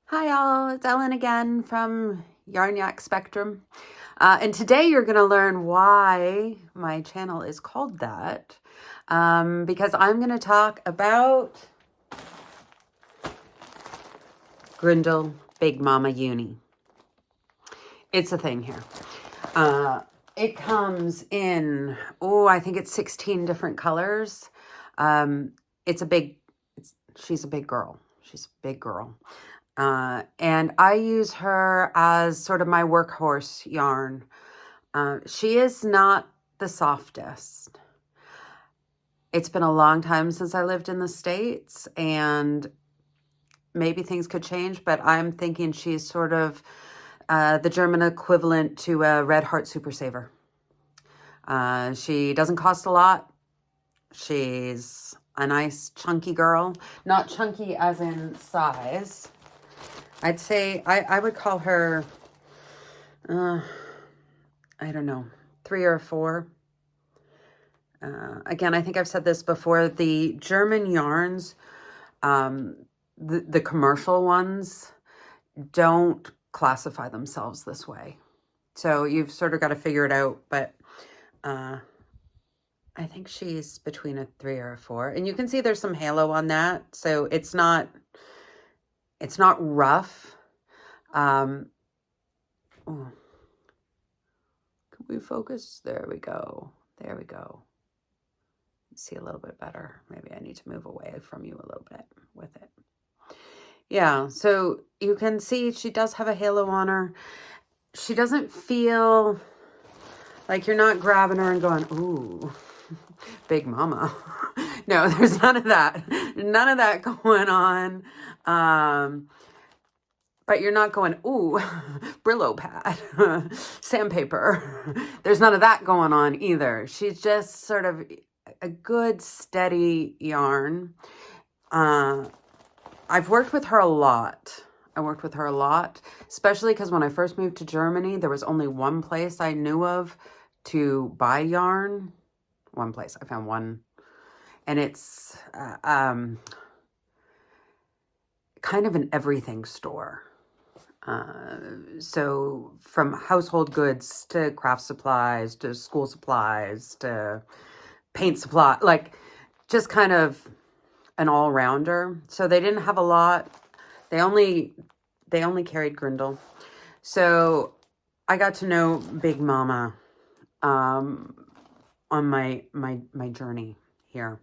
Hi all, it's Ellen again from Yarn Yak Spectrum. And today you're going to learn why my channel is called that. Because I'm going to talk about Gründl Big Mama Uni. It's a thing here. It comes in, I think it's 16 different colors. She's a big girl. She's a big girl. And I use her as sort of my workhorse yarn. She is not the softest. It's been a long time since I lived in the States, and maybe things could change, but I'm thinking she's sort of the German equivalent to a Red Heart Super Saver. She doesn't cost a lot. She's a nice chunky girl. Not chunky as in size. I'd say I would call her, I don't know, 3 or 4. Again, I think I've said this before. The German yarns, the commercial ones, don't classify themselves this way. So you've sort of got to figure it out. But I think she's between a 3 or a 4. And you can see there's some halo on that. So it's not rough. Can we focus? There we go. There we go. See a little bit better. Maybe I need to move away from you a little bit with it. Yeah, so you can see she does have a halo on her. She doesn't feel like you're not grabbing her and going, ooh, big mama. No, there's none of that. None of that going on. But you're not going, ooh, Brillo pad, sandpaper. There's none of that going on either. She's just sort of a good, steady yarn. I've worked with her a lot. Especially because when I first moved to Germany, there was only one place I knew of to buy yarn. One place. I found one. And it's kind of an everything store. So from household goods to craft supplies to school supplies to paint supply, like just kind of an all-rounder. So they didn't have a lot. They only carried Gründl. So I got to know Big Mama on my journey here.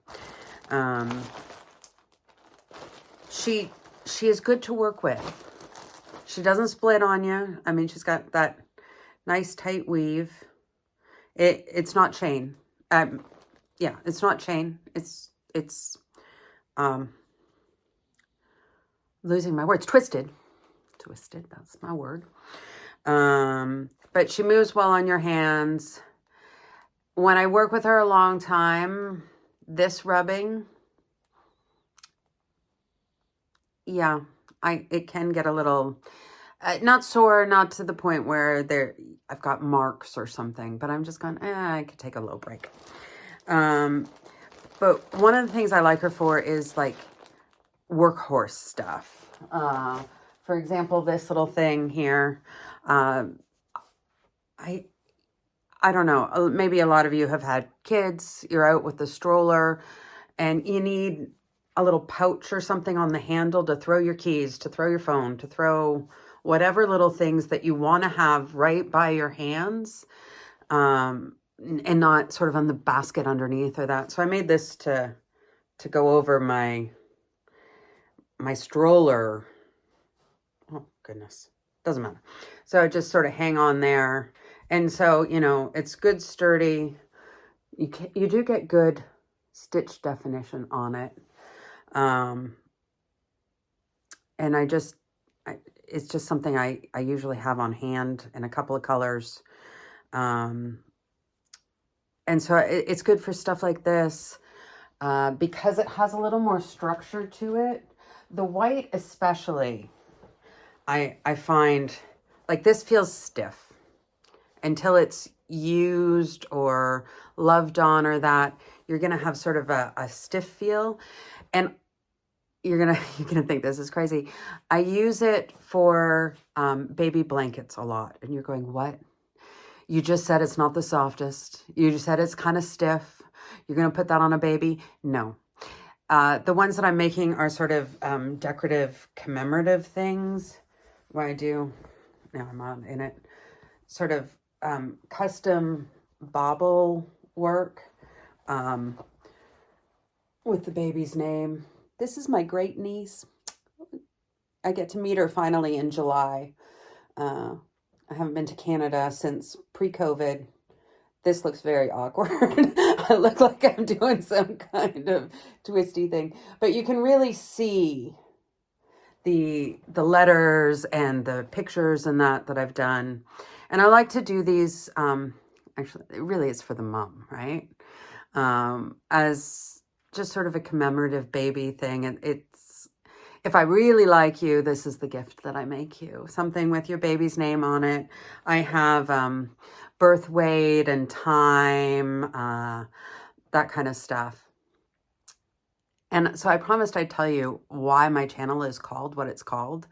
She is good to work with. She doesn't split on you. I mean, she's got that nice tight weave. It's not chain. Yeah, it's not chain. It's losing my words. Twisted. That's my word. But she moves well on your hands. When I work with her a long time, this rubbing, yeah, it can get a little, not sore, not to the point where I've got marks or something, but I'm just going, I could take a little break. But one of the things I like her for is like workhorse stuff. For example, this little thing here, I don't know, maybe a lot of you have had kids, you're out with the stroller and you need a little pouch or something on the handle to throw your keys, to throw your phone, to throw whatever little things that you want to have right by your hands, and not sort of on the basket underneath or that. So I made this to go over my stroller. Oh, goodness. Doesn't matter. So I just sort of hang on there. And so, you know, it's good, sturdy. You do get good stitch definition on it. And it's just something I usually have on hand in a couple of colors. And so it's good for stuff like this, because it has a little more structure to it. The white especially, I find, like, this feels stiff until it's used or loved on or that. You're going to have sort of a stiff feel. And you're gonna think this is crazy. I use it for baby blankets a lot. And you're going, what? You just said it's not the softest. You just said it's kind of stiff. You're gonna put that on a baby? No. The ones that I'm making are sort of decorative, commemorative things where I do, now I'm on in it, sort of custom bauble work with the baby's name. This is my great niece. I get to meet her finally in July. I haven't been to Canada since pre-COVID. This looks very awkward. I look like I'm doing some kind of twisty thing. But you can really see the letters and the pictures and that I've done. And I like to do these, actually, it really is for the mom, right? As just sort of a commemorative baby thing. And it's, if I really like you, this is the gift that I make you. Something with your baby's name on it. I have birth weight and time, that kind of stuff. And so I promised I'd tell you why my channel is called what it's called.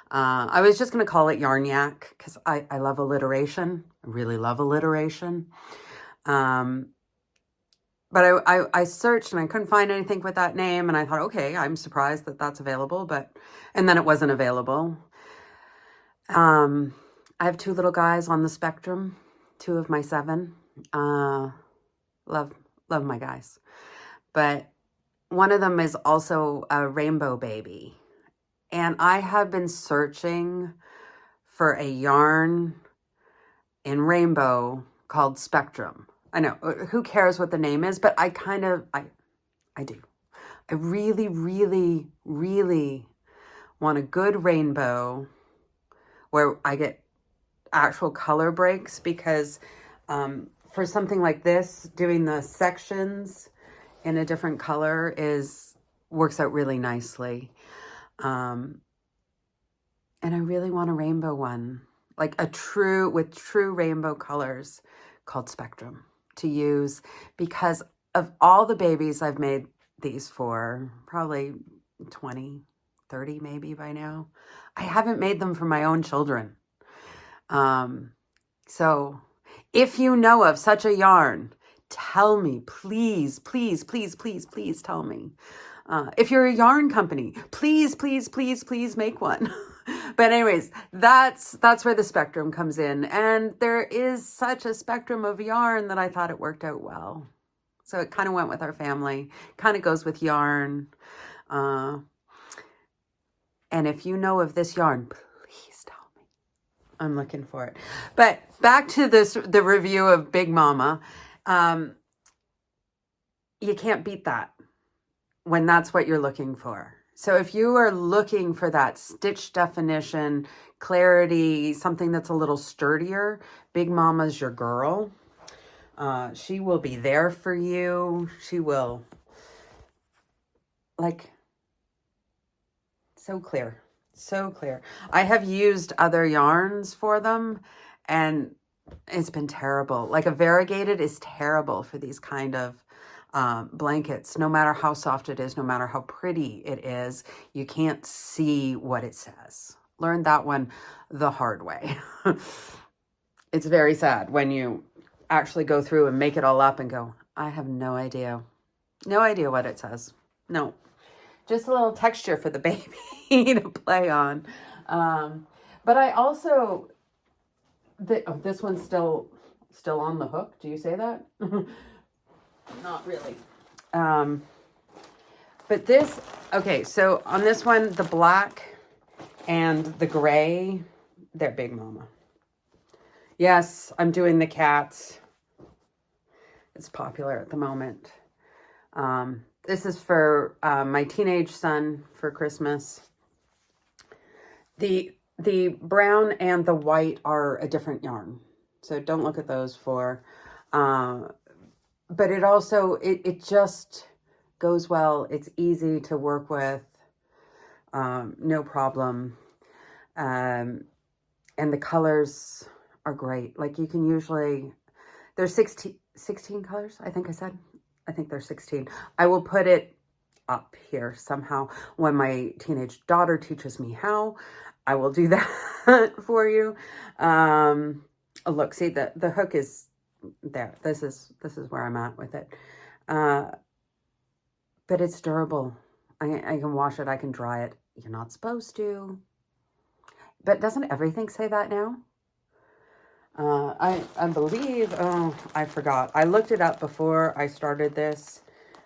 I was just going to call it Yarn Yak because I love alliteration. I really love alliteration. But I searched and I couldn't find anything with that name. And I thought, okay, I'm surprised that that's available. And then it wasn't available. I have 2 little guys on the spectrum, 2 of my 7. Love my guys. But one of them is also a rainbow baby. And I have been searching for a yarn in rainbow called Spectrum. I know, who cares what the name is, but I do. I really, really, really want a good rainbow where I get actual color breaks because for something like this, doing the sections in a different color works out really nicely. And I really want a rainbow one, like with true rainbow colors called Spectrum to use because of all the babies I've made these for, probably 20, 30 maybe by now. I haven't made them for my own children. So if you know of such a yarn, tell me, please, please, please, please, please tell me. If you're a yarn company, please, please, please, please make one. But anyways, that's where the spectrum comes in. And there is such a spectrum of yarn that I thought it worked out well. So it kind of went with our family, kind of goes with yarn. And if you know of this yarn, please tell me. I'm looking for it. But back to the review of Big Mama. You can't beat that when that's what you're looking for. So if you are looking for that stitch definition, clarity, something that's a little sturdier, Big Mama's your girl. She will be there for you. She will, like, so clear, so clear. I have used other yarns for them and it's been terrible. Like a variegated is terrible for these kind of blankets. No matter how soft it is, no matter how pretty it is, you can't see what it says. Learned that one the hard way. It's very sad when you actually go through and make it all up and go, I have no idea. No idea what it says. No. Just a little texture for the baby to play on. But I also, this one's still on the hook. Do you say that? Not really. But this, okay, so on this one, the black and the gray, they're Big Mama. Yes, I'm doing the cats. It's popular at the moment. This is for my teenage son for Christmas. The brown and the white are a different yarn. So don't look at those for... but it also, it just goes well. It's easy to work with, no problem. And the colors are great. Like you can usually, there's 16 colors, I think I said. I think there's 16. I will put it up here somehow. When my teenage daughter teaches me how, I will do that for you. Look, see, the hook is there. This is where I'm at with it. But it's durable. I can wash it. I can dry it. You're not supposed to. But doesn't everything say that now? I believe, oh, I forgot. I looked it up before I started this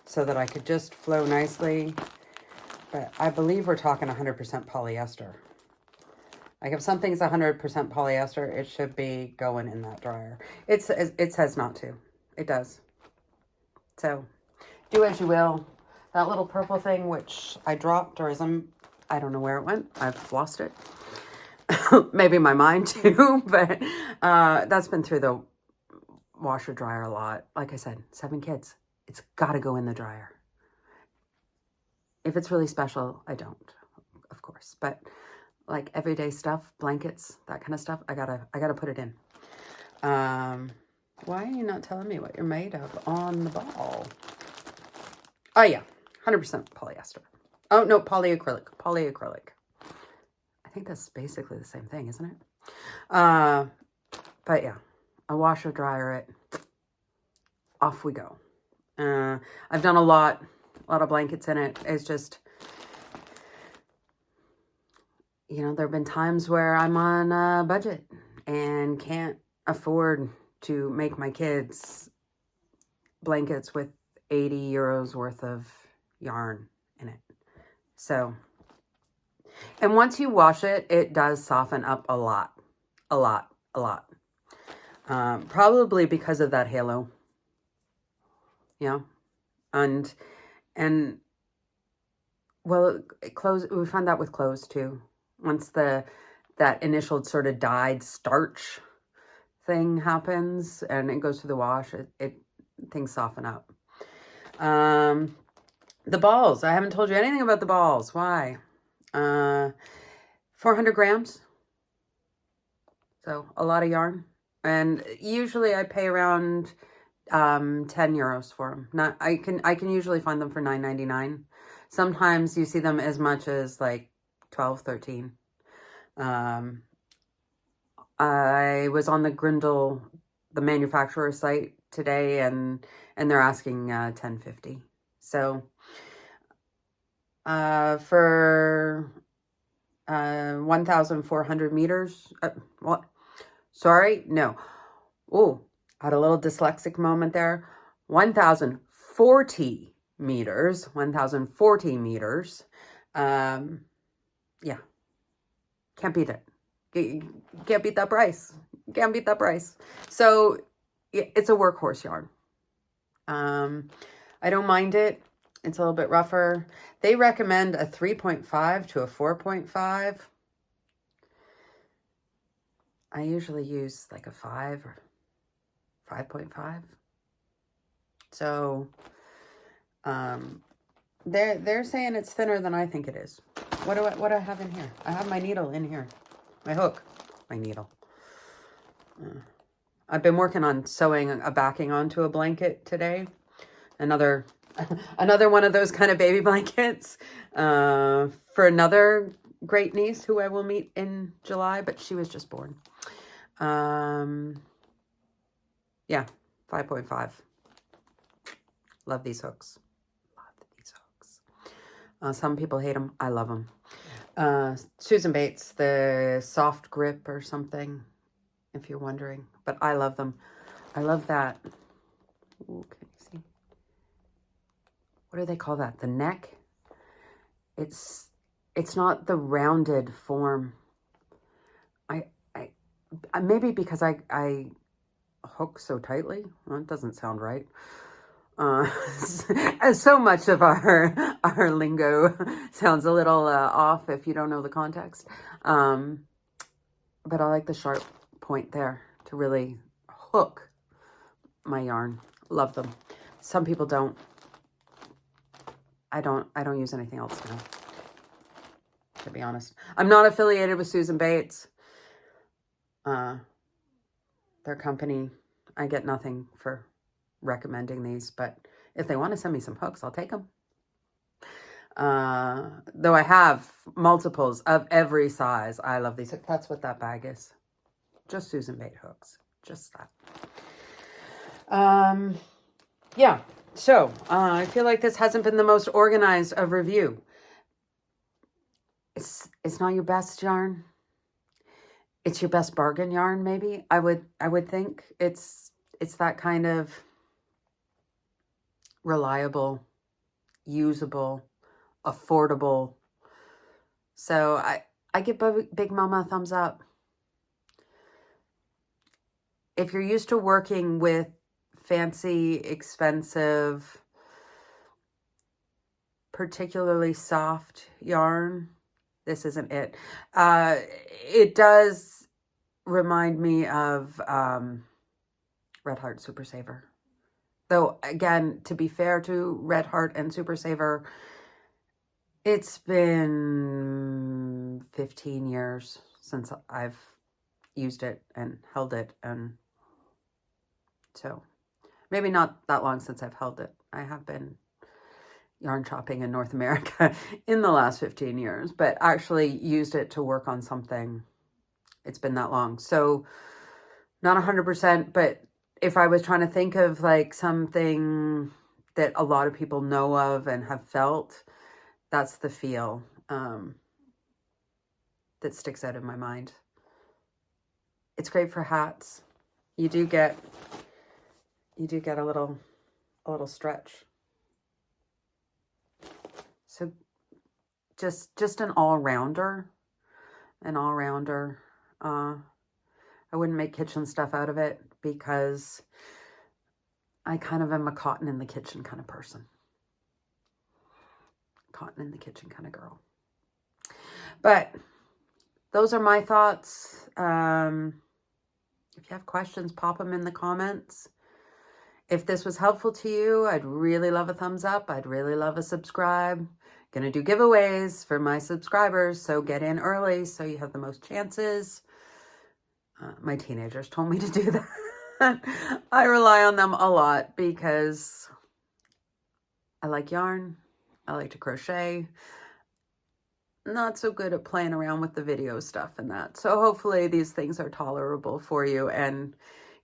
so that I could just flow nicely. But I believe we're talking 100% polyester. Like if something's 100% polyester, it should be going in that dryer. It says not to. It does. So do as you will. That little purple thing, which I dropped or I don't know where it went. I've lost it. Maybe my mind too, but that's been through the washer dryer a lot. Like I said, 7 kids. It's got to go in the dryer. If it's really special, I don't, of course. But like everyday stuff, blankets, that kind of stuff, I gotta put it in. Why are you not telling me what you're made of on the ball? Oh yeah, 100% polyester. Oh no, polyacrylic. I think that's basically the same thing, isn't it? But yeah, I washer dryer it. Off we go. I've done a lot of blankets in it. It's just, you know, there have been times where I'm on a budget and can't afford to make my kids blankets with 80 euros worth of yarn in it. So, and once you wash it, it does soften up a lot. Probably because of that halo. Yeah. And well, clothes, we find that with clothes too. Once that initial sort of dyed starch thing happens and it goes through the wash, things soften up. The balls, I haven't told you anything about the balls. Why? 400 grams. So a lot of yarn. And usually I pay around 10 euros for them. I can usually find them for $9.99. Sometimes you see them as much as like 12, 13. I was on the Gründl, the manufacturer site today, and they're asking $10.50. So for 1,400 meters, what? Sorry, no. Oh, had a little dyslexic moment there. 1,040 meters. 1,040 meters. Yeah. Can't beat it. Can't beat that price. Can't beat that price. So it's a workhorse yarn. I don't mind it. It's a little bit rougher. They recommend a 3.5 to a 4.5. I usually use like a 5 or 5.5. So they're saying it's thinner than I think it is. What do I have in here? I have my needle in here. My hook. My needle. I've been working on sewing a backing onto a blanket today. Another one of those kind of baby blankets for another great niece who I will meet in July, but she was just born. Yeah, 5.5. Love these hooks. Some people hate them. I love them. Susan Bates, the soft grip or something, if you're wondering. But I love them. I love that. Ooh, can you see? What do they call that? The neck? It's not the rounded form. Maybe because I hook so tightly. Well, it doesn't sound right. So much of our lingo sounds a little off if you don't know the context. But I like the sharp point there to really hook my yarn. Love them. Some people don't. I don't use anything else now, to be honest. I'm not affiliated with Susan Bates. Their company, I get nothing for recommending these, but if they want to send me some hooks, I'll take them. Though I have multiples of every size. I love these. That's what that bag is. Just Susan bait hooks. Just that. Yeah. So I feel like this hasn't been the most organized of review. It's not your best yarn. It's your best bargain yarn, maybe. I would think it's that kind of reliable, usable, affordable. So I give Big Mama a thumbs up. If you're used to working with fancy, expensive, particularly soft yarn, this isn't it. It does remind me of Red Heart Super Saver. Though, again, to be fair to Red Heart and Super Saver, it's been 15 years since I've used it and held it. And so maybe not that long since I've held it. I have been yarn shopping in North America in the last 15 years, but actually used it to work on something. It's been that long. So not 100%, but if I was trying to think of like something that a lot of people know of and have felt, that's the feel that sticks out in my mind. It's great for hats. You do get a little stretch. So just an all-rounder. I wouldn't make kitchen stuff out of it because I kind of am a cotton in the kitchen kind of person. Cotton in the kitchen kind of girl. But those are my thoughts. If you have questions, pop them in the comments. If this was helpful to you, I'd really love a thumbs up. I'd really love a subscribe. Gonna do giveaways for my subscribers, so get in early so you have the most chances. My teenagers told me to do that. I rely on them a lot because I like yarn. I like to crochet. Not so good at playing around with the video stuff and that. So hopefully these things are tolerable for you and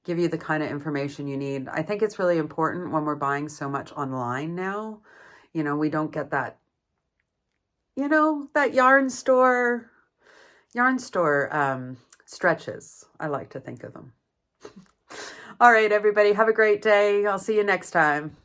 give you the kind of information you need. I think it's really important when we're buying so much online now. You know, we don't get that, you know, that yarn store stretches. I like to think of them. All right, everybody, have a great day. I'll see you next time.